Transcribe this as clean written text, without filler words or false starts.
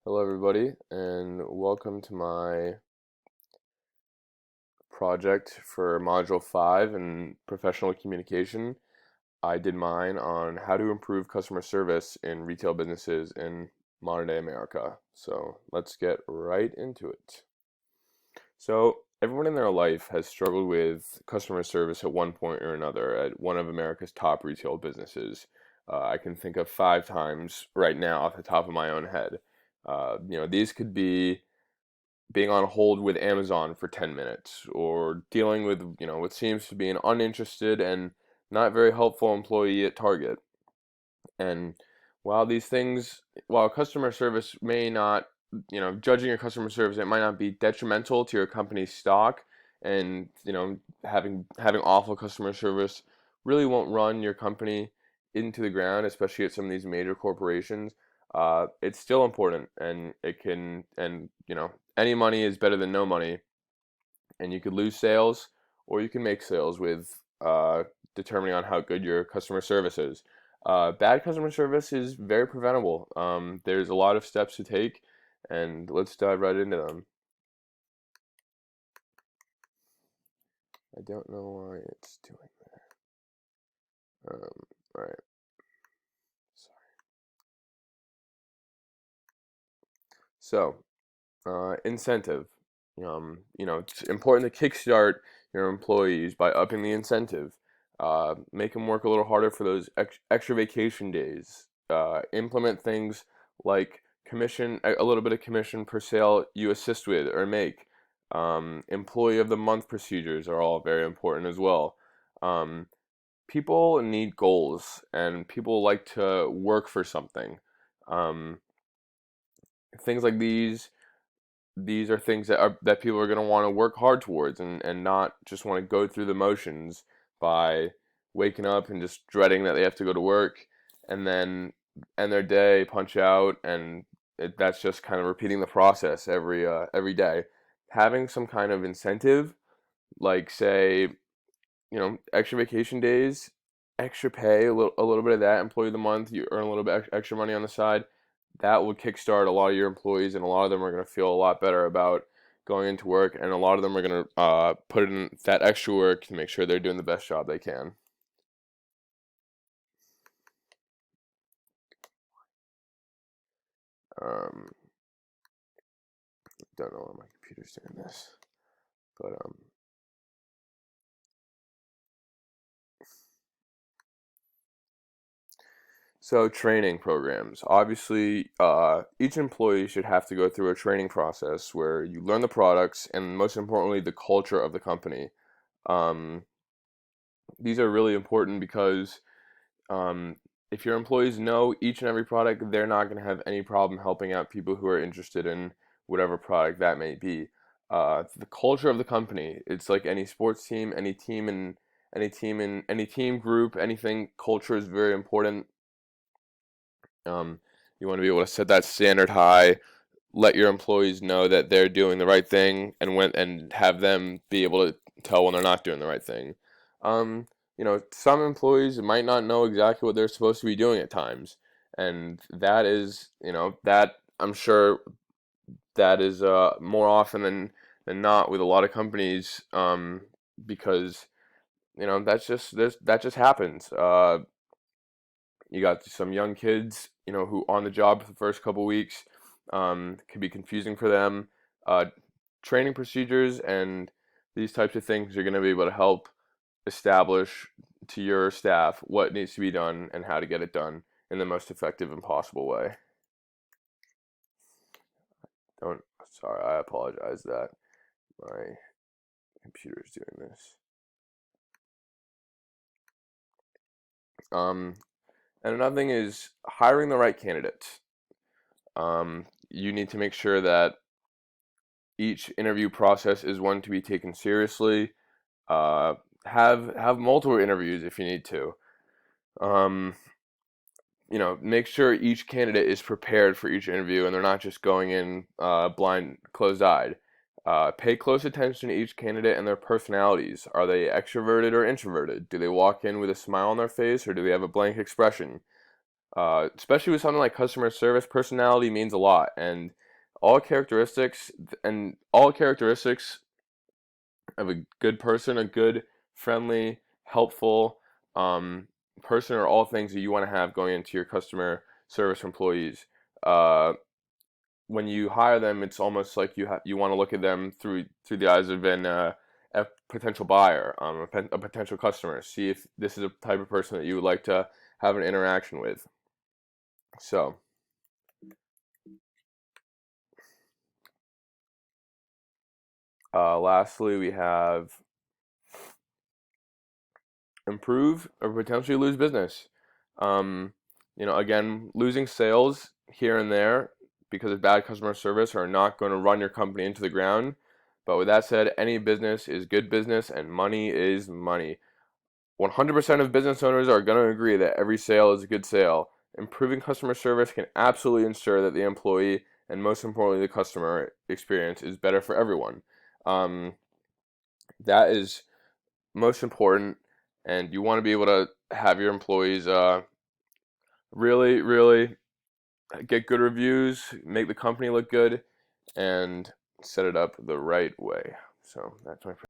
Hello, everybody, and welcome to my project for Module 5 in Professional Communication. I did mine on how to improve customer service in retail businesses in modern day America. So let's get right into it. So, everyone in their life has struggled with customer service at one point or another at one of America's top retail businesses. I can think of 5 times right now off the top of my own head. These could be being on hold with Amazon for 10 minutes or dealing with, what seems to be an uninterested and not very helpful employee at Target. And while customer service may not, judging your customer service, it might not be detrimental to your company's stock and, having awful customer service really won't run your company into the ground, especially at some of these major corporations. It's still important and any money is better than no money, and you could lose sales or you can make sales with determining on how good your customer service is. Bad customer service is very preventable. There's a lot of steps to take, and let's dive right into them. I don't know why it's doing that. All right. So, incentive. It's important to kickstart your employees by upping the incentive. Make them work a little harder for those extra vacation days. Implement things like a little bit of commission per sale you assist with or make. Employee of the month procedures are all very important as well. Um, People need goals and people like to work for something. Um, Things like these are things that people are going to want to work hard towards and not just want to go through the motions by waking up and just dreading that they have to go to work and then end their day, punch out, and that's just kind of repeating the process every day. Having some kind of incentive, like say, extra vacation days, extra pay, a little bit of that, employee of the month, you earn a little bit extra money on the side. That would kickstart a lot of your employees, and a lot of them are going to feel a lot better about going into work, and a lot of them are going to put in that extra work to make sure they're doing the best job they can. Um, don't know why my computer's doing this, but so training programs. Obviously, each employee should have to go through a training process where you learn the products and most importantly, the culture of the company. Um, these are really important because um, if your employees know each and every product, they're not going to have any problem helping out people who are interested in whatever product that may be. The culture of the company, it's like any sports team, any team group, anything, culture is very important. Um, you want to be able to set that standard high, let your employees know that they're doing the right thing, and have them be able to tell when they're not doing the right thing. Some employees might not know exactly what they're supposed to be doing at times, and that is, that I'm sure that is more often than not with a lot of companies, because that just happens. You got some young kids, who on the job for the first couple weeks, can be confusing for them. Uh, Training procedures and these types of things are going to be able to help establish to your staff what needs to be done and how to get it done in the most effective and possible way. Don't, sorry, I apologize that my computer is doing this. Um, and another thing is hiring the right candidates. You need to make sure that each interview process is one to be taken seriously. Uh, have multiple interviews if you need to. Um, Make sure each candidate is prepared for each interview and they're not just going in blind, closed-eyed. Pay close attention to each candidate and their personalities. Are they extroverted or introverted? Do they walk in with a smile on their face or do they have a blank expression? Especially with something like customer service, personality means a lot, and all characteristics all characteristics of a good person, a good, friendly, helpful um, person, are all things that you want to have going into your customer service employees. Uh, when you hire them, it's almost like you want to look at them through the eyes of a potential buyer, a potential customer. See if this is a type of person that you would like to have an interaction with. So, lastly, we have improve or potentially lose business. Um, again, losing sales here and there because of bad customer service are not going to run your company into the ground. But with that said, any business is good business and money is money. 100% of business owners are going to agree that every sale is a good sale. Improving customer service can absolutely ensure that the employee and most importantly the customer experience is better for everyone. Um, that is most important, and you want to be able to have your employees really, really get good reviews, make the company look good, and set it up the right way. So that's my